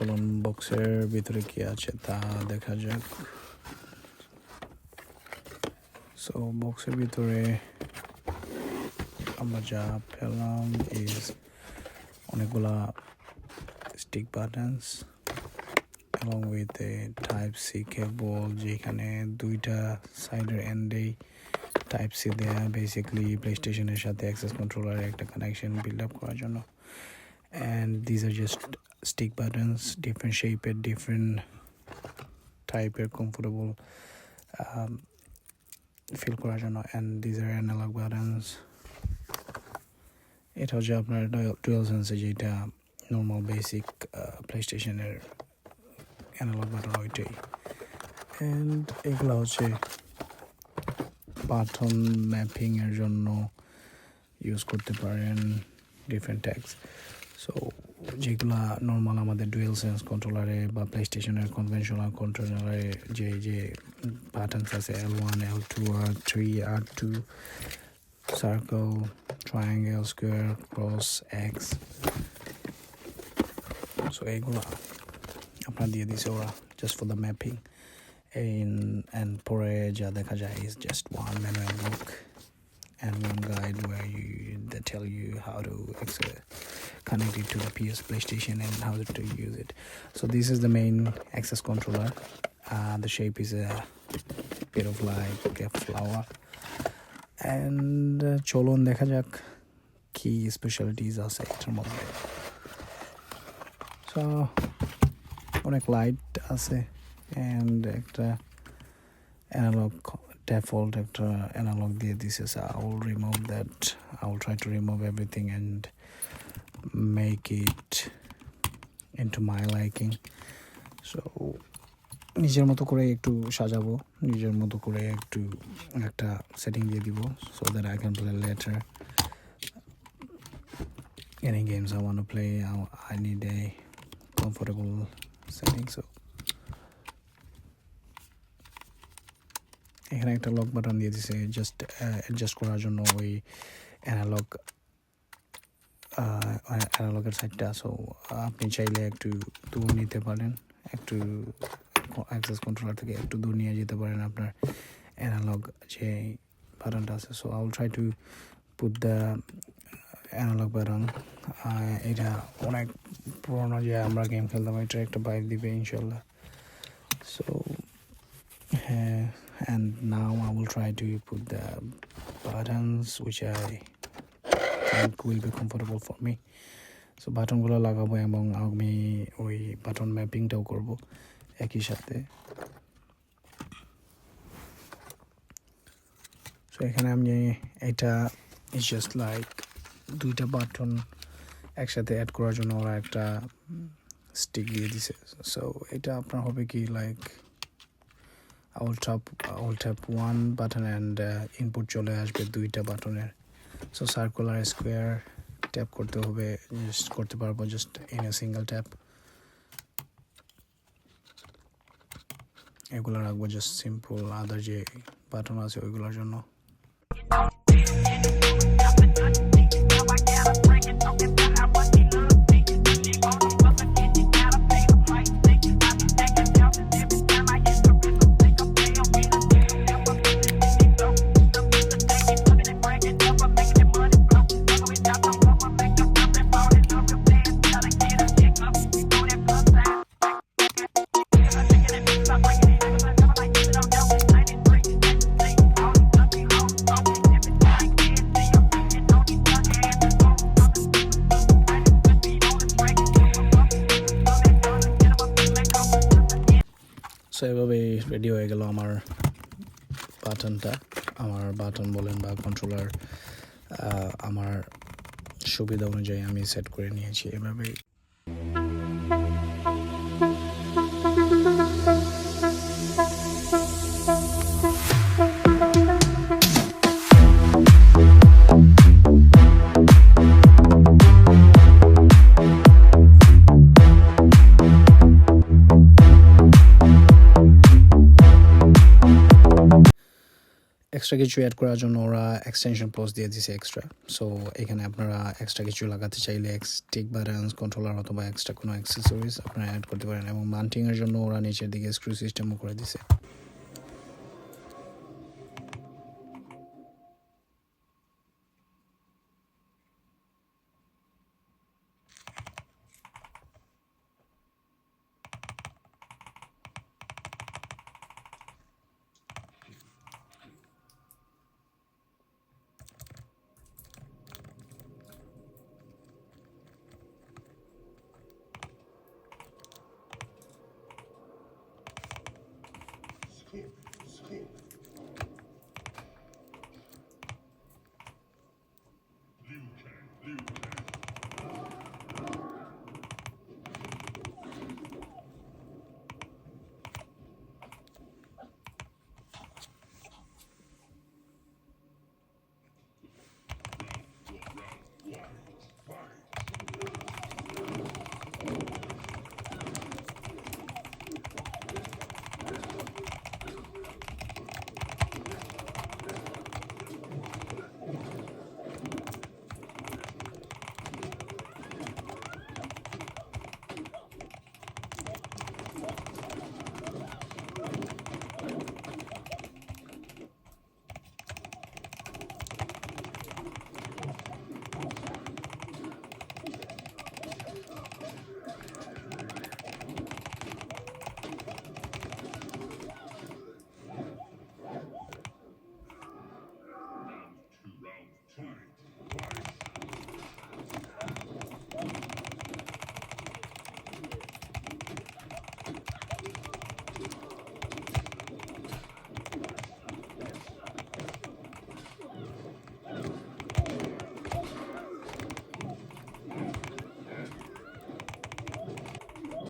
চলুন বক্সের ভিতরে কি আছে তা দেখা যাক। সো বক্সের ভিতরে আমরা যা পেলাম ইজ অনেকগুলা stick buttons along with a type C cable যেখানে দুইটা সাইডের এন্ডেই টাইপ সি দেয়া, বেসিক্যালি প্লেস্টেশনের সাথে অ্যাক্সেস কন্ট্রোলারের একটা কানেকশন বিল্ড আপ করার জন্য। and these are just stick buttons, different shape, different type, comfortable feel করার জন্য। and these are analog buttons। এটা হচ্ছে আপনার ডুয়াল সেন্সে যেটা নর্মাল বেসিক প্লেস্টেশনের অ্যানালগ বাটন ওইটাই। অ্যান্ড এগুলো হচ্ছে বাটন ম্যাপিংয়ের জন্য ইউজ করতে পারেন ডিফারেন্ট ট্যাগস। সো যেগুলো নর্মাল আমাদের ডুয়েল সেন্স কন্ট্রোলারে বা প্লেস্টেশনের কনভেনশনাল কন্ট্রোলারে যে বাটনস আছে L1, L2, R3, R2, circle, triangle, square, cross, x, so এগুলো আপনার দিয়ে দিছে ওরা just for the mapping। and পরে যা দেখা যায় is just one manual book and one guide where they tell you how to connect it to the PS PlayStation and how to use it. So this is the main access controller. The shape is a bit of like a flower। and চলুন দেখা যাক কি specialities আছে এটার মধ্যে। So অনেক light আছে and একটা অ্যানালগ default একটা অ্যানালগ দিয়ে দিছে। so I will remove that, I will try to remove everything and make it into my liking। so নিজের মতো করে একটু সাজাবো, নিজের মতো করে একটু একটা সেটিং দিয়ে দিব so that I can play later any games I want to play। I need a comfortable setting। so এখানে একটা লক বাটন দিয়ে দিছে জাস্ট অ্যাডজাস্ট করার জন্য ওই অ্যানালগের সাইডটা। সো আপনি চাইলে একটু দূর নিতে পারেন, একটু অ্যাক্সেস কন্ট্রোলার থেকে একটু দূর নিয়ে যেতে পারেন আপনার অ্যানালগ যে বাটনটা আছে। So I will try to put the analogue button. এটা অনেক পুরোনো যে আমরা গেম খেলতাম, এটা একটা বাইক দিবে ইনশাল্লাহ। সো হ্যাঁ, and now I will try to put the buttons which I think will be comfortable for me। so বাটনগুলো লাগাবো এবং আমি ওই বাটন ম্যাপিংটাও করব একই সাথে। সো এখানে আমি এটা ইজ জাস্ট লাইক দুইটা বাটন একসাথে অ্যাড করার জন্য ওরা একটা স্টিক দিয়ে দিছে। সো এটা আপনার হবে কি like I will tap one button and input চলে আসবে দুইটা বাটনের। সো সার্কুলার স্কোয়ার ট্যাপ করতে হবে, জাস্ট করতে পারবো just in a single tap. এগুলো রাখবো জাস্ট সিম্পল আদার যে বাটন আছে ওইগুলোর জন্য। সো এভাবে রেডি হয়ে গেল আমার বাটনটা। আমার বাটন বলেন বা কন্ট্রোলার আমার সুবিধা অনুযায়ী আমি সেট করে নিয়েছি এভাবেই। এক্সট্রা কিছু অ্যাড করার জন্য ওরা এক্সটেনশন পোজ দিয়ে দিছে এক্সট্রা। সো এখানে আপনারা এক্সট্রা কিছু লাগাতে চাইলে স্টিক বাটনস কন্ট্রোলার অথবা এক্সট্রা কোনো অ্যাক্সেসরিজ আপনারা অ্যাড করতে পারেন। এবং মাউন্টিংয়ের জন্য ওরা নিচের দিকে স্ক্রু সিস্টেমও করে দিছে।